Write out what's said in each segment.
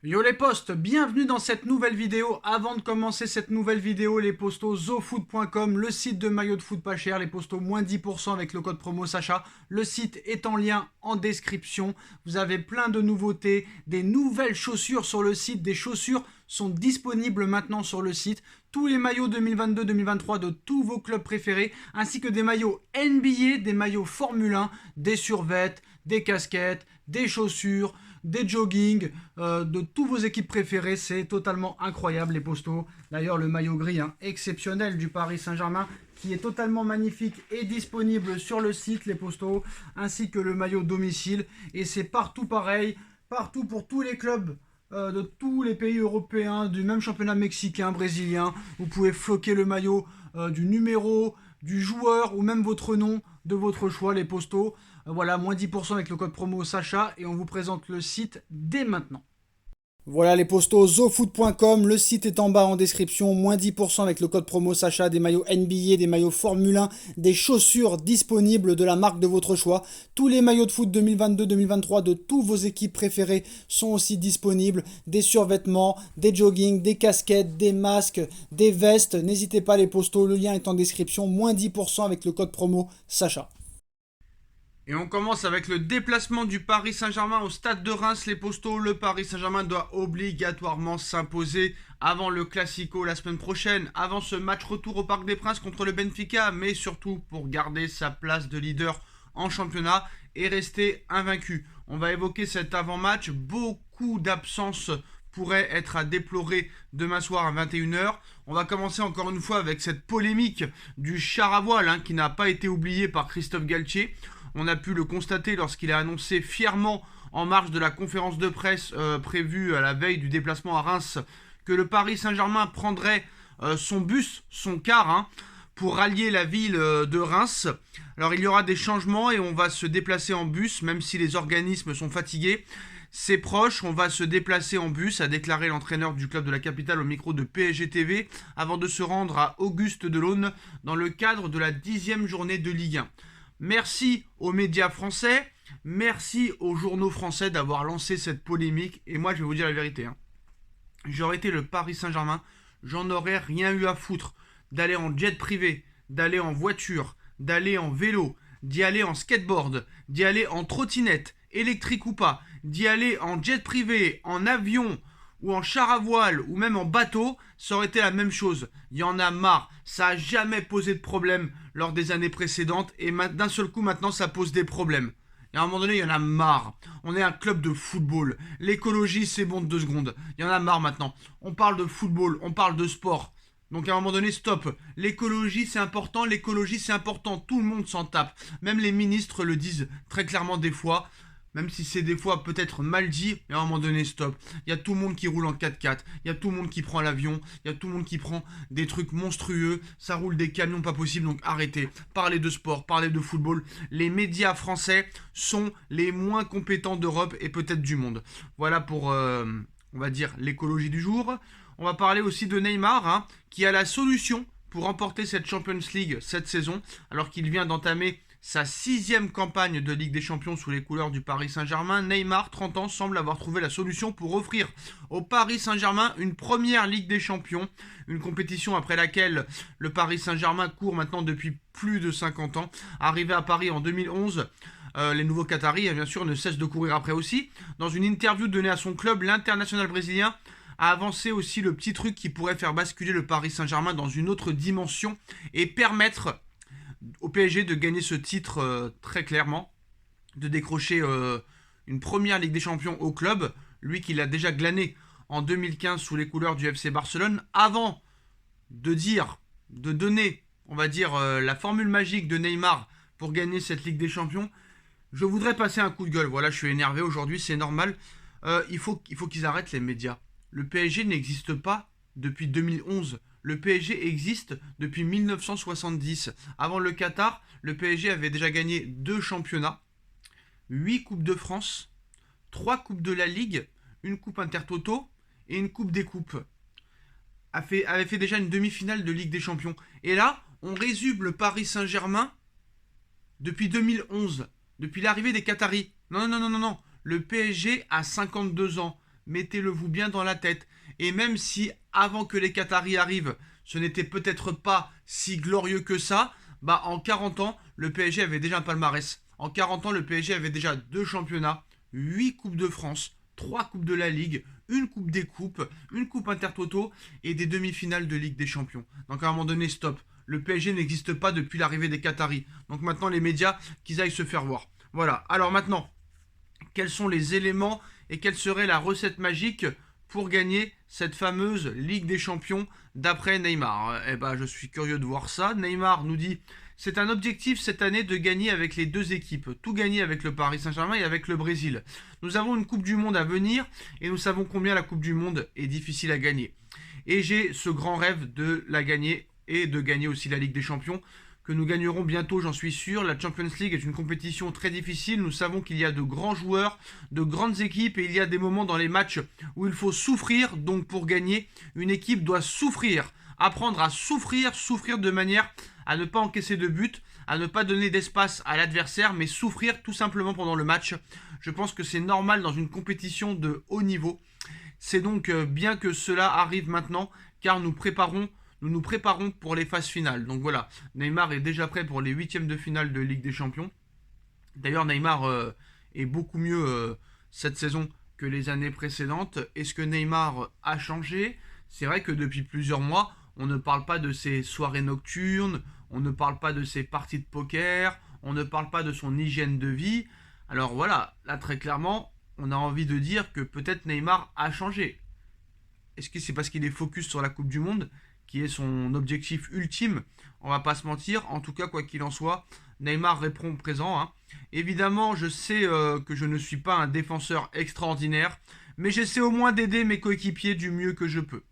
Yo les postes, bienvenue dans cette nouvelle vidéo. Avant de commencer cette nouvelle vidéo, les postos zofoot.com, le site de maillots de foot pas cher, les postos moins 10% avec le code promo Sacha. Le site est en lien en description. Vous avez plein de nouveautés, des nouvelles chaussures sur le site. Des chaussures sont disponibles maintenant sur le site. Tous les maillots 2022-2023 de tous vos clubs préférés, ainsi que des maillots NBA, des maillots Formule 1, des survêtements, des casquettes, des chaussures, des joggings, de tous vos équipes préférées. C'est totalement incroyable les postos. D'ailleurs le maillot gris exceptionnel du Paris Saint-Germain qui est totalement magnifique est disponible sur le site les postos, ainsi que le maillot domicile. Et c'est partout pareil, partout pour tous les clubs de tous les pays européens, du même championnat mexicain, brésilien. Vous pouvez floquer le maillot du numéro, du joueur ou même votre nom de votre choix, les postos. Voilà, moins 10% avec le code promo Sacha et on vous présente le site dès maintenant. Voilà les postos, zofoot.com, le site est en bas en description, moins 10% avec le code promo Sacha, des maillots NBA, des maillots Formule 1, des chaussures disponibles de la marque de votre choix. Tous les maillots de foot 2022-2023 de tous vos équipes préférées sont aussi disponibles, des survêtements, des joggings, des casquettes, des masques, des vestes. N'hésitez pas les postos, le lien est en description, moins 10% avec le code promo Sacha. Et on commence avec le déplacement du Paris Saint-Germain au stade de Reims. Les postos, le Paris Saint-Germain doit obligatoirement s'imposer avant le Classico la semaine prochaine, avant ce match retour au Parc des Princes contre le Benfica, mais surtout pour garder sa place de leader en championnat et rester invaincu. On va évoquer cet avant-match. Beaucoup d'absences pourraient être à déplorer demain soir à 21h. On va commencer encore une fois avec cette polémique du char à voile qui n'a pas été oublié par Christophe Galtier. On a pu le constater lorsqu'il a annoncé fièrement en marge de la conférence de presse prévue à la veille du déplacement à Reims que le Paris Saint-Germain prendrait son bus, son car, pour rallier la ville de Reims. Alors il y aura des changements et on va se déplacer en bus, même si les organismes sont fatigués. C'est proche, on va se déplacer en bus, a déclaré l'entraîneur du club de la capitale au micro de PSG TV, avant de se rendre à Auguste Delaune dans le cadre de la 10e journée de Ligue 1. Merci aux médias français, merci aux journaux français d'avoir lancé cette polémique. Et moi, je vais vous dire la vérité. J'aurais été le Paris Saint-Germain, j'en aurais rien eu à foutre d'aller en jet privé, d'aller en voiture, d'aller en vélo, d'y aller en skateboard, d'y aller en trottinette, électrique ou pas, d'y aller en jet privé, en avion ou en char à voile ou même en bateau, ça aurait été la même chose. Il y en a marre, ça n'a jamais posé de problème lors des années précédentes et d'un seul coup maintenant ça pose des problèmes. Et à un moment donné, il y en a marre. On est un club de football. L'écologie, c'est bon de 2 secondes. Il y en a marre maintenant. On parle de football, on parle de sport. Donc à un moment donné, stop. L'écologie, c'est important. L'écologie, c'est important. Tout le monde s'en tape. Même les ministres le disent très clairement des fois. Même si c'est des fois peut-être mal dit, mais à un moment donné, stop. Il y a tout le monde qui roule en 4x4, il y a tout le monde qui prend l'avion, il y a tout le monde qui prend des trucs monstrueux, ça roule des camions pas possible, donc arrêtez. Parlez de sport, parlez de football. Les médias français sont les moins compétents d'Europe et peut-être du monde. Voilà pour, on va dire, l'écologie du jour. On va parler aussi de Neymar, qui a la solution pour remporter cette Champions League cette saison, alors qu'il vient d'entamer sa 6e campagne de Ligue des Champions sous les couleurs du Paris Saint-Germain. Neymar, 30 ans, semble avoir trouvé la solution pour offrir au Paris Saint-Germain une première Ligue des Champions, une compétition après laquelle le Paris Saint-Germain court maintenant depuis plus de 50 ans. Arrivé à Paris en 2011, les nouveaux Qataris, bien sûr, ne cessent de courir après aussi. Dans une interview donnée à son club, l'international brésilien a avancé aussi le petit truc qui pourrait faire basculer le Paris Saint-Germain dans une autre dimension et permettre au PSG de gagner ce titre très clairement, de décrocher une première Ligue des Champions au club, lui qui l'a déjà glané en 2015 sous les couleurs du FC Barcelone, avant de donner, on va dire, la formule magique de Neymar pour gagner cette Ligue des Champions. Je voudrais passer un coup de gueule, voilà, je suis énervé aujourd'hui, c'est normal. Il faut qu'ils arrêtent les médias. Le PSG n'existe pas depuis 2011. Le PSG existe depuis 1970. Avant le Qatar, le PSG avait déjà gagné 2 championnats, 8 Coupes de France, 3 Coupes de la Ligue, une Coupe Intertoto et une Coupe des Coupes. Avait fait déjà une demi-finale de Ligue des Champions. Et là, on résume le Paris Saint-Germain depuis 2011, depuis l'arrivée des Qataris. Non. Le PSG a 52 ans. mettez-le vous bien dans la tête. Et même si avant que les Qataris arrivent, ce n'était peut-être pas si glorieux que ça, bah en 40 ans, le PSG avait déjà un palmarès. En 40 ans, le PSG avait déjà 2 championnats, 8 Coupes de France, 3 Coupes de la Ligue, une Coupe des Coupes, une Coupe Intertoto et des demi-finales de Ligue des Champions. Donc à un moment donné, stop. Le PSG n'existe pas depuis l'arrivée des Qataris. Donc maintenant, les médias, qu'ils aillent se faire voir. Voilà. Alors maintenant, quels sont les éléments et quelle serait la recette magique pour gagner cette fameuse Ligue des Champions d'après Neymar? Eh ben, je suis curieux de voir ça. Neymar nous dit: c'est un objectif cette année de gagner avec les deux équipes, tout gagner avec le Paris Saint-Germain et avec le Brésil. Nous avons une Coupe du Monde à venir et nous savons combien la Coupe du Monde est difficile à gagner. Et j'ai ce grand rêve de la gagner et de gagner aussi la Ligue des Champions, que nous gagnerons bientôt, j'en suis sûr. La Champions League est une compétition très difficile. Nous savons qu'il y a de grands joueurs, de grandes équipes, et il y a des moments dans les matchs où il faut souffrir. Donc pour gagner, une équipe doit souffrir, apprendre à souffrir, souffrir de manière à ne pas encaisser de but, à ne pas donner d'espace à l'adversaire, mais souffrir tout simplement pendant le match. Je pense que c'est normal dans une compétition de haut niveau. C'est donc bien que cela arrive maintenant, car nous nous préparons pour les phases finales. Donc voilà, Neymar est déjà prêt pour les huitièmes de finale de Ligue des Champions. D'ailleurs, Neymar est beaucoup mieux cette saison que les années précédentes. Est-ce que Neymar a changé? C'est vrai que depuis plusieurs mois, on ne parle pas de ses soirées nocturnes, on ne parle pas de ses parties de poker, on ne parle pas de son hygiène de vie. Alors voilà, là très clairement, on a envie de dire que peut-être Neymar a changé. Est-ce que c'est parce qu'il est focus sur la Coupe du Monde, qui est son objectif ultime? On va pas se mentir. En tout cas, quoi qu'il en soit, Neymar répond présent, hein. Évidemment, je sais que je ne suis pas un défenseur extraordinaire, mais j'essaie au moins d'aider mes coéquipiers du mieux que je peux.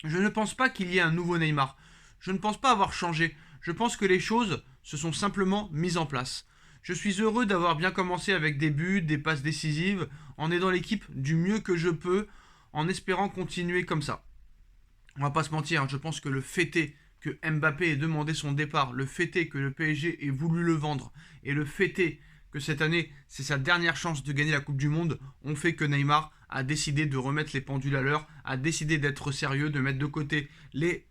Je ne pense pas qu'il y ait un nouveau Neymar. Je ne pense pas avoir changé. Je pense que les choses se sont simplement mises en place. Je suis heureux d'avoir bien commencé avec des buts, des passes décisives, en aidant l'équipe du mieux que je peux, en espérant continuer comme ça. On va pas se mentir, hein, je pense que le fait est que Mbappé ait demandé son départ, le fait est que le PSG ait voulu le vendre, et le fait est que cette année, c'est sa dernière chance de gagner la Coupe du Monde, ont fait que Neymar a décidé de remettre les pendules à l'heure, a décidé d'être sérieux, de mettre de côté les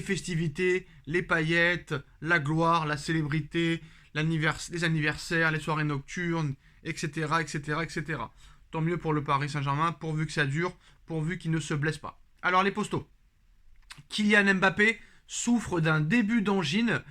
festivités, les paillettes, la gloire, la célébrité, les anniversaires, les soirées nocturnes, etc., etc., etc. Tant mieux pour le Paris Saint-Germain, pourvu que ça dure, pourvu qu'il ne se blesse pas. Alors les postos. Kylian Mbappé souffre d'un début d'angine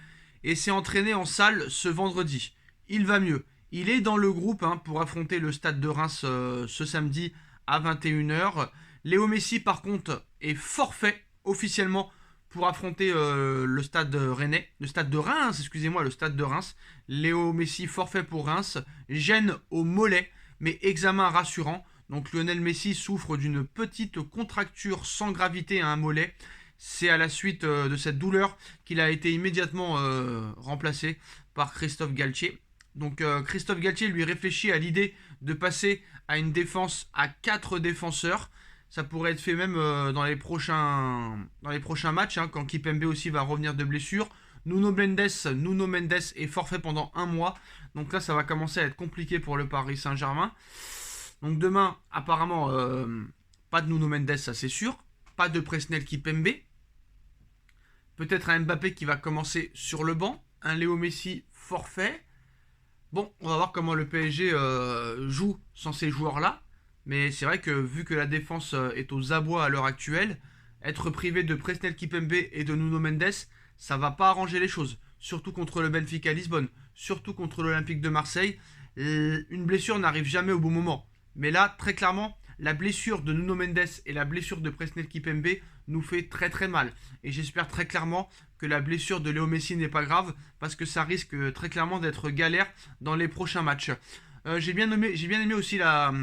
et s'est entraîné en salle ce vendredi. Il va mieux. Il est dans le groupe pour affronter le Stade de Reims ce samedi à 21h. Léo Messi, par contre, est forfait officiellement pour affronter le Stade Rennais. Le Stade de Reims, excusez-moi, le Stade de Reims. Léo Messi, forfait pour Reims. Gêne au mollet, mais examen rassurant. Donc Lionel Messi souffre d'une petite contracture sans gravité à un mollet. C'est à la suite de cette douleur qu'il a été immédiatement remplacé par Christophe Galtier. Donc Christophe Galtier lui réfléchit à l'idée de passer à une défense à 4 défenseurs. Ça pourrait être fait même dans les prochains matchs, quand Kipembe aussi va revenir de blessure. Nuno Mendes est forfait pendant un mois. Donc là, ça va commencer à être compliqué pour le Paris Saint-Germain. Donc demain, apparemment, pas de Nuno Mendes, ça c'est sûr. Pas de Presnel Kipembe. Peut-être un Mbappé qui va commencer sur le banc. Un Léo Messi forfait. Bon, on va voir comment le PSG joue sans ces joueurs-là. Mais c'est vrai que vu que la défense est aux abois à l'heure actuelle, être privé de Presnel Kipembe et de Nuno Mendes, ça va pas arranger les choses. Surtout contre le Benfica Lisbonne, surtout contre l'Olympique de Marseille. Une blessure n'arrive jamais au bon moment. Mais là, très clairement, la blessure de Nuno Mendes et la blessure de Presnel Kipembe nous fait très très mal. Et j'espère très clairement que la blessure de Léo Messi n'est pas grave, parce que ça risque très clairement d'être galère dans les prochains matchs. J'ai bien aimé aussi la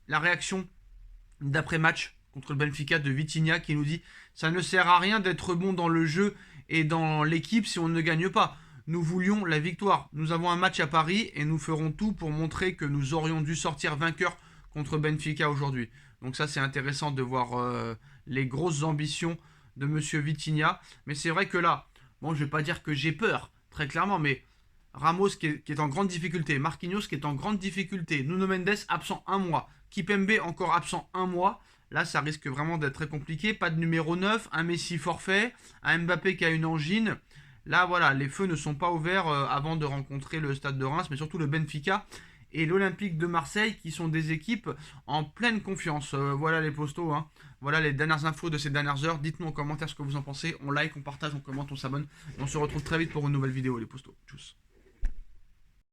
réaction d'après-match contre le Benfica de Vitinha qui nous dit: ça ne sert à rien d'être bon dans le jeu et dans l'équipe si on ne gagne pas. Nous voulions la victoire. Nous avons un match à Paris et nous ferons tout pour montrer que nous aurions dû sortir vainqueurs contre Benfica aujourd'hui. Donc ça, c'est intéressant de voir les grosses ambitions de Monsieur Vitinha. Mais c'est vrai que là, bon, je vais pas dire que j'ai peur, très clairement, mais Ramos qui est en grande difficulté, Marquinhos qui est en grande difficulté, Nuno Mendes absent un mois, Kipembe encore absent un mois. Là, ça risque vraiment d'être très compliqué. Pas de numéro 9, un Messi forfait, un Mbappé qui a une angine. Là, voilà, les feux ne sont pas ouverts avant de rencontrer le Stade de Reims, mais surtout le Benfica et l'Olympique de Marseille, qui sont des équipes en pleine confiance. Voilà les postos, hein. Voilà les dernières infos de ces dernières heures. Dites-nous en commentaire ce que vous en pensez. On like, on partage, on commente, on s'abonne. Et on se retrouve très vite pour une nouvelle vidéo, les postos. Tchuss.